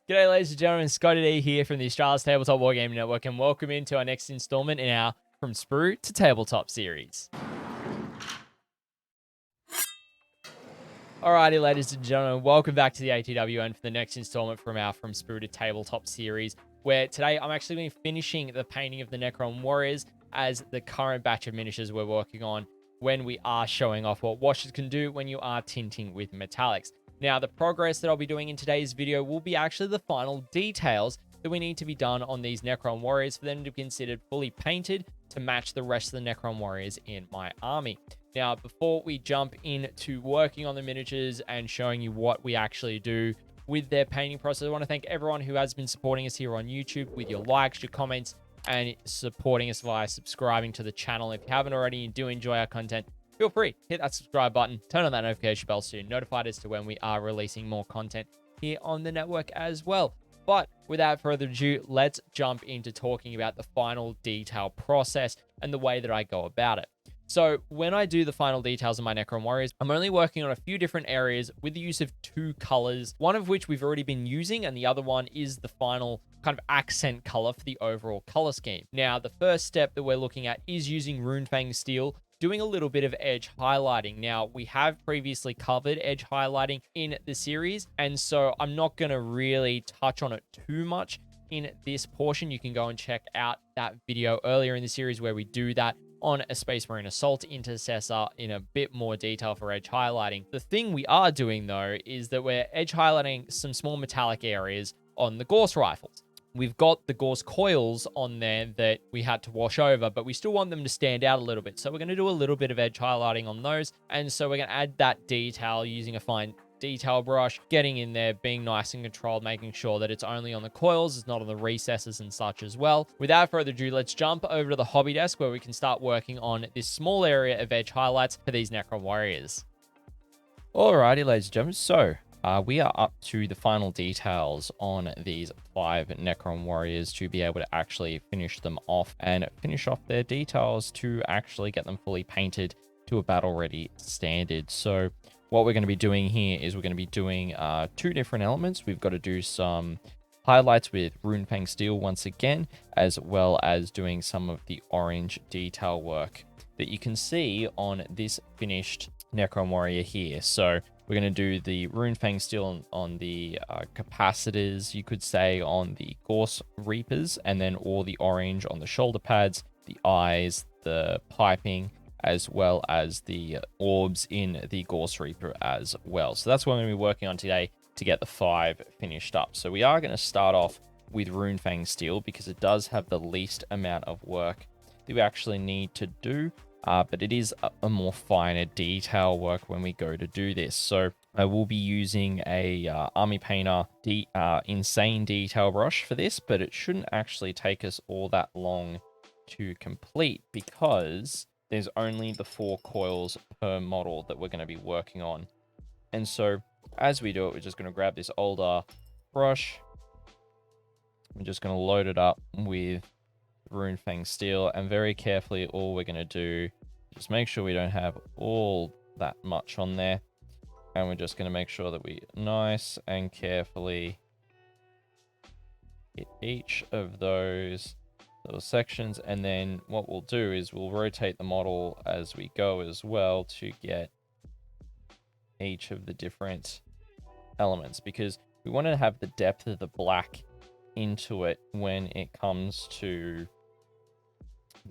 G'day ladies and gentlemen, ScottyD here from the Australia's Tabletop Wargaming Network, and welcome into our next installment in our From Sprue to Tabletop series. Alrighty ladies and gentlemen, welcome back to the ATWN for the next installment from our From Sprue to Tabletop series, where today I'm actually going to be finishing the painting of the Necron Warriors as the current batch of miniatures we're working on when we are showing off what washes can do when you are tinting with metallics. Now, the progress that I'll be doing in today's video will be actually the final details that we need to be done on these Necron Warriors for them to be considered fully painted to match the rest of the Necron Warriors in my army. Now, before we jump into working on the miniatures and showing you what we actually do with their painting process, I want to thank everyone who has been supporting us here on YouTube with your likes, your comments, and supporting us via subscribing to the channel. If you haven't already and do enjoy our content, feel free, hit that subscribe button, turn on that notification bell so you're notified as to when we are releasing more content here on the network as well. But without further ado, let's jump into talking about the final detail process and the way that I go about it. So when I do the final details of my Necron Warriors, I'm only working on a few different areas with the use of two colors, one of which we've already been using, and the other one is the final kind of accent color for the overall color scheme. Now, the first step that we're looking at is using Runefang Steel, doing a little bit of edge highlighting. Now, we have previously covered edge highlighting in the series, and so I'm not going to really touch on it too much in this portion. You can go and check out that video earlier in the series where we do that on a Space Marine Assault Intercessor in a bit more detail for edge highlighting. The thing we are doing, though, is that we're edge highlighting some small metallic areas on the Gauss rifles. We've got the Gauss coils on there that we had to wash over, but we still want them to stand out a little bit. So we're going to do a little bit of edge highlighting on those. And so we're going to add that detail using a fine detail brush, getting in there, being nice and controlled, making sure that it's only on the coils, it's not on the recesses and such as well. Without further ado, let's jump over to the hobby desk where we can start working on this small area of edge highlights for these Necron Warriors. Alrighty, ladies and gentlemen, so we are up to the final details on these 5 Necron Warriors to be able to actually finish them off and finish off their details to actually get them fully painted to a battle-ready standard. So what we're going to be doing here is we're going to be doing 2 different elements. We've got to do some highlights with Runefang Steel once again, as well as doing some of the orange detail work that you can see on this finished Necron Warrior here. So we're going to do the Runefang Steel on the capacitors, you could say, on the Gauss Reapers, and then all the orange on the shoulder pads, the eyes, the piping, as well as the orbs in the Gauss Reaper as well. So that's what I'm going to be working on today to get the 5 finished up. So we are going to start off with Runefang Steel because it does have the least amount of work that we actually need to do. But it is a more finer detail work when we go to do this. So I will be using a Army Painter Insane detail brush for this, but it shouldn't actually take us all that long to complete because there's only the 4 coils per model that we're going to be working on. And so as we do it, we're just going to grab this older brush. I'm just going to load it up with Runefang Steel, and very carefully all we're going to do is just make sure we don't have all that much on there, and we're just going to make sure that we nice and carefully hit each of those little sections. And then what we'll do is we'll rotate the model as we go as well to get each of the different elements, because we want to have the depth of the black into it when it comes to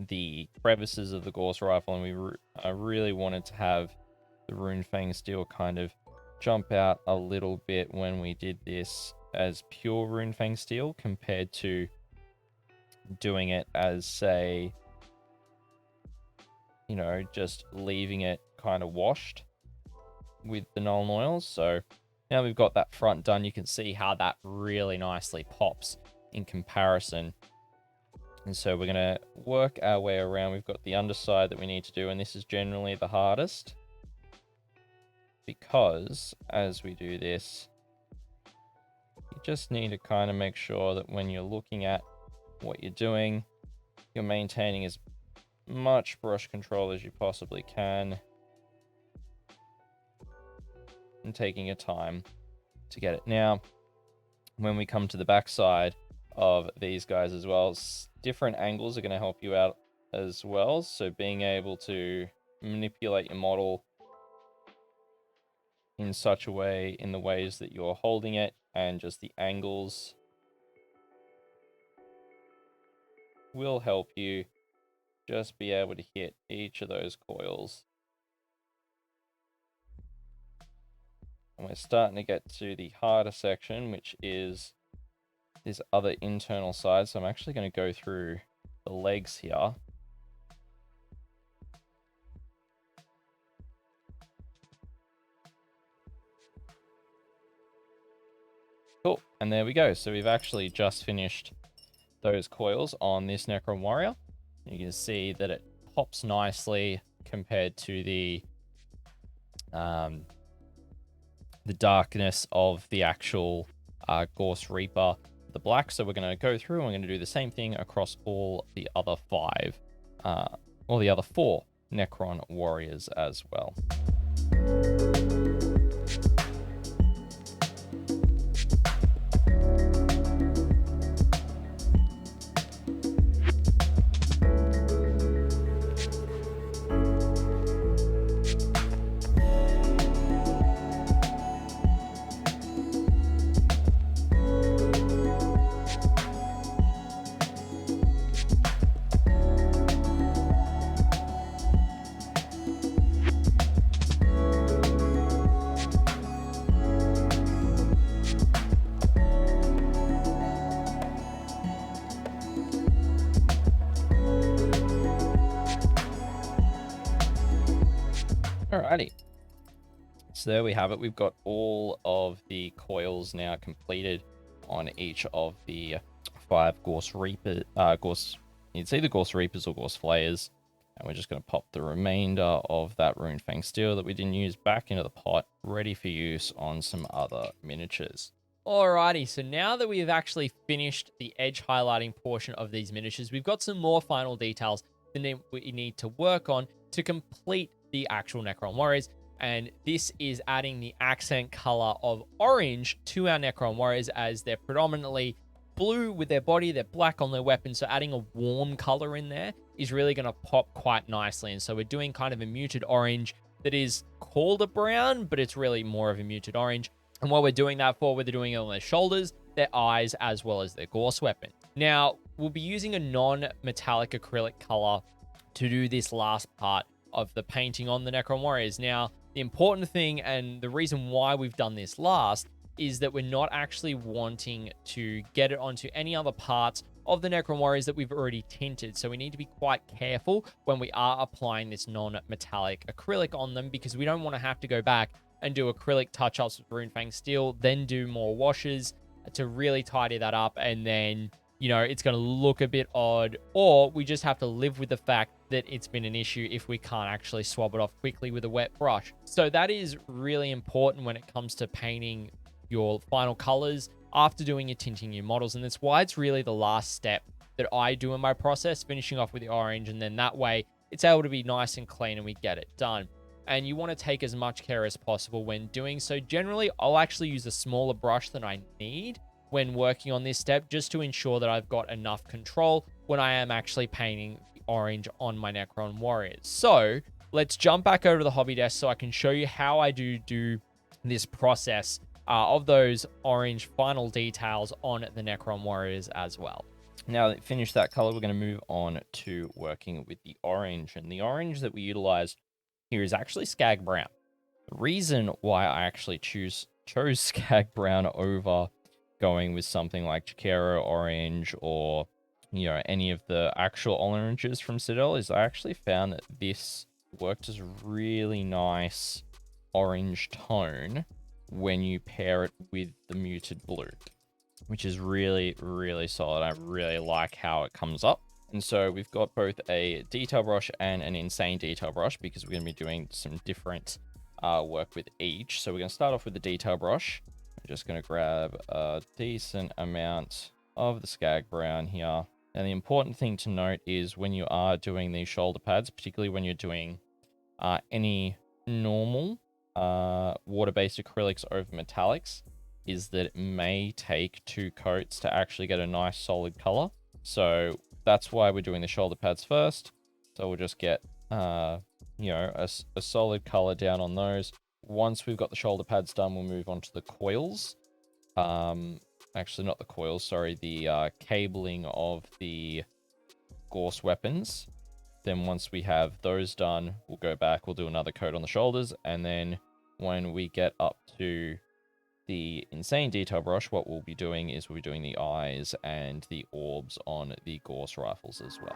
the crevices of the Gauss rifle, and I really wanted to have the Runefang Steel kind of jump out a little bit when we did this as pure Runefang Steel compared to doing it as, say, you know, just leaving it kind of washed with the Nuln Oils. So now we've got that front done, you can see how that really nicely pops in comparison. And so we're going to work our way around. We've got the underside that we need to do, and this is generally the hardest because as we do this, you just need to kind of make sure that when you're looking at what you're doing, you're maintaining as much brush control as you possibly can and taking your time to get it. Now, when we come to the back side of these guys as well, different angles are going to help you out as well. So being able to manipulate your model in such a way, in the ways that you're holding it, and just the angles will help you just be able to hit each of those coils. And we're starting to get to the harder section, which is this other internal side. So I'm actually going to go through the legs here. Cool, and there we go. So we've actually just finished those coils on this Necron Warrior. You can see that it pops nicely compared to the darkness of the actual Gorse Reaper, the black. So we're going to go through and we're going to do the same thing across all the other the other 4 Necron Warriors as well. Alrighty, so there we have it. We've got all of the coils now completed on each of the 5 Gorse Reapers. It's either Gorse Reapers or Gorse Flayers, and we're just going to pop the remainder of that Runefang steel that we didn't use back into the pot, ready for use on some other miniatures. Alrighty, so now that we've actually finished the edge highlighting portion of these miniatures, we've got some more final details that we need to work on to complete the actual Necron Warriors, and this is adding the accent color of orange to our Necron Warriors, as they're predominantly blue with their body, they're black on their weapons, so adding a warm color in there is really going to pop quite nicely. And so we're doing kind of a muted orange that is called a brown, but it's really more of a muted orange. And what we're doing that for, we're doing it on their shoulders, their eyes, as well as their Gorse weapon. Now, we'll be using a non-metallic acrylic color to do this last part of the painting on the Necron Warriors. Now, the important thing and the reason why we've done this last is that we're not actually wanting to get it onto any other parts of the Necron Warriors that we've already tinted. So we need to be quite careful when we are applying this non-metallic acrylic on them, because we don't want to have to go back and do acrylic touch-ups with Runefang steel, then do more washes to really tidy that up, and then, you know, it's going to look a bit odd, or we just have to live with the fact that it's been an issue if we can't actually swab it off quickly with a wet brush. So that is really important when it comes to painting your final colors after doing your tinting your models, and that's why it's really the last step that I do in my process, finishing off with the orange, and then that way it's able to be nice and clean and we get it done. And you want to take as much care as possible when doing so. Generally, I'll actually use a smaller brush than I need when working on this step, just to ensure that I've got enough control when I am actually painting the orange on my Necron Warriors. So let's jump back over to the hobby desk so I can show you how I do this process of those orange final details on the Necron Warriors as well. Now that finished that color, we're going to move on to working with the orange. And the orange that we utilize here is actually Skag Brown. The reason why I actually chose Skag Brown over going with something like Jaquero Orange or, you know, any of the actual oranges from Citadel is I actually found that this worked as a really nice orange tone when you pair it with the muted blue, which is really, really solid. I really like how it comes up. And so we've got both a detail brush and an insane detail brush, because we're going to be doing some different work with each. So we're going to start off with the detail brush. I'm just going to grab a decent amount of the Skag Brown here. And the important thing to note is when you are doing these shoulder pads, particularly when you're doing any normal water-based acrylics over metallics, is that it may take 2 coats to actually get a nice solid color. So that's why we're doing the shoulder pads first. So we'll just get, you know, a solid color down on those. Once we've got the shoulder pads done, we'll move on to the coils. Actually, not the coils, sorry, the cabling of the Gorse weapons. Then once we have those done, we'll go back, we'll do another coat on the shoulders, and then when we get up to the Insane Detail brush, what we'll be doing is we'll be doing the eyes and the orbs on the Gorse rifles as well.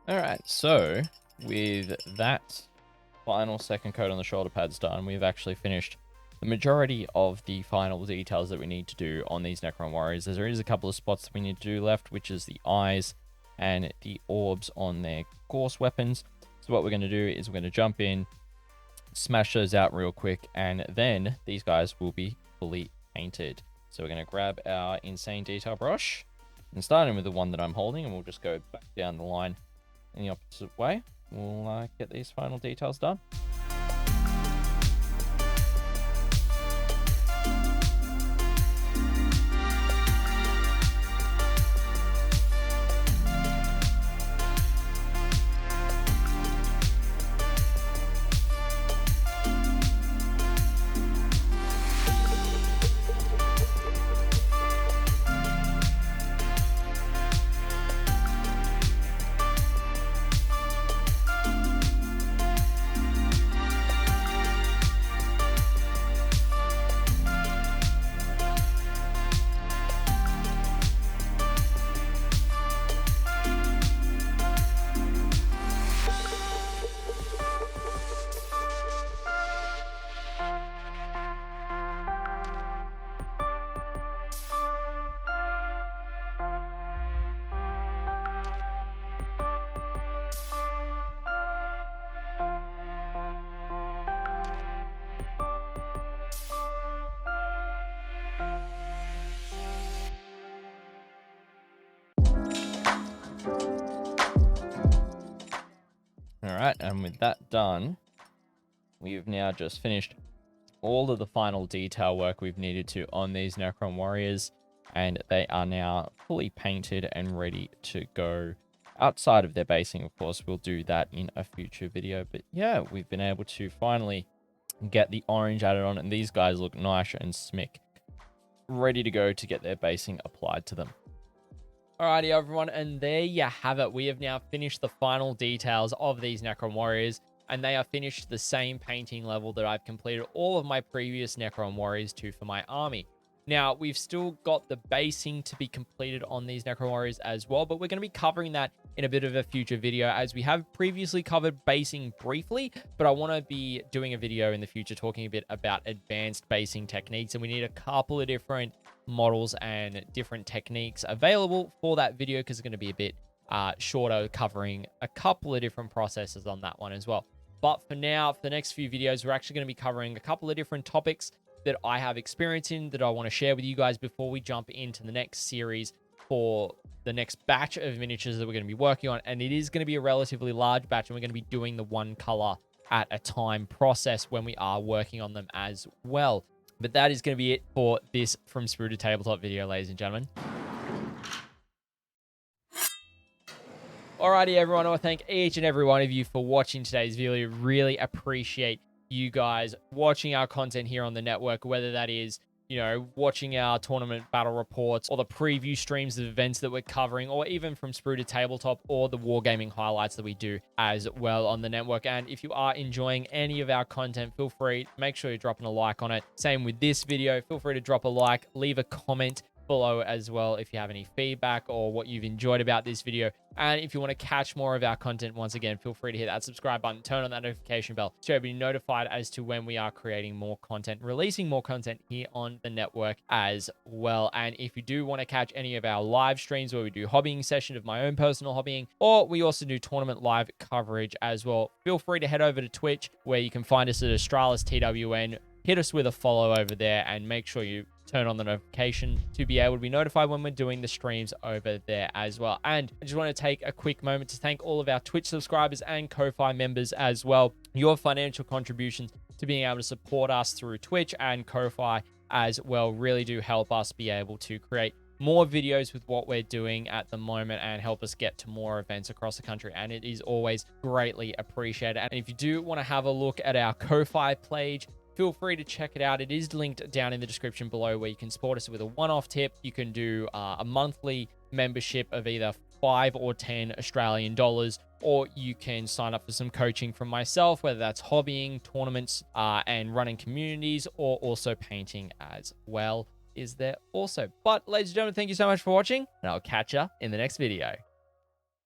Alright, so with that final second coat on the shoulder pads done, we've actually finished the majority of the final details that we need to do on these Necron Warriors. There is a couple of spots that we need to do left, which is the eyes and the orbs on their Gorse weapons. So what we're going to do is we're going to jump in, smash those out real quick, and then these guys will be fully painted. So we're going to grab our Insane Detail brush, and starting with the one that I'm holding, and we'll just go back down the line in the opposite way. We'll get these final details done. right, and with that done, we've now just finished all of the final detail work we've needed to on these Necron Warriors, and they are now fully painted and ready to go. Outside of their basing, of course, we'll do that in a future video. But yeah, we've been able to finally get the orange added on, and these guys look nice and smick, ready to go to get their basing applied to them. Alrighty, everyone, and there you have it. We have now finished the final details of these Necron Warriors, and they are finished to the same painting level that I've completed all of my previous Necron Warriors to for my army. Now, we've still got the basing to be completed on these Necron Warriors as well, but we're going to be covering that in a bit of a future video, as we have previously covered basing briefly, but I want to be doing a video in the future talking a bit about advanced basing techniques, and we need a couple of different models and different techniques available for that video, because it's going to be a bit shorter, covering a couple of different processes on that one as well. But for now, for the next few videos, we're actually going to be covering a couple of different topics that I have experience in that I want to share with you guys before we jump into the next series for the next batch of miniatures that we're going to be working on. And it is going to be a relatively large batch, and we're going to be doing the one color at a time process when we are working on them as well. But that is going to be it for this From Sprue to Tabletop video, ladies and gentlemen. Alrighty, everyone, I want to thank each and every one of you for watching today's video. Really appreciate you guys watching our content here on the network, whether that is, you know, watching our tournament battle reports or the preview streams of events that we're covering, or even From Sprue to Tabletop, or the Wargaming highlights that we do as well on the network. And if you are enjoying any of our content, feel free, make sure you're dropping a like on it. Same with this video, feel free to drop a like, leave a comment below as well if you have any feedback or what you've enjoyed about this video. And if you want to catch more of our content, once again, feel free to hit that subscribe button, turn on that notification bell so you'll be notified as to when we are creating more content, releasing more content here on the network as well. And if you do want to catch any of our live streams where we do hobbying session of my own personal hobbying, or we also do tournament live coverage as well, feel free to head over to Twitch, where you can find us at Australis TWN. Hit us with a follow over there, and make sure you turn on the notification to be able to be notified when we're doing the streams over there as well. And I just want to take a quick moment to thank all of our Twitch subscribers and Ko-Fi members as well. Your financial contributions to being able to support us through Twitch and Ko-Fi as well really do help us be able to create more videos with what we're doing at the moment, and help us get to more events across the country, and it is always greatly appreciated. And if you do want to have a look at our Ko-Fi page, feel free to check it out. It is linked down in the description below, where you can support us with a one-off tip. You can do a monthly membership of either 5 or 10 Australian dollars, or you can sign up for some coaching from myself, whether that's hobbying, tournaments, and running communities, or also painting as well is there also. But ladies and gentlemen, thank you so much for watching, and I'll catch you in the next video.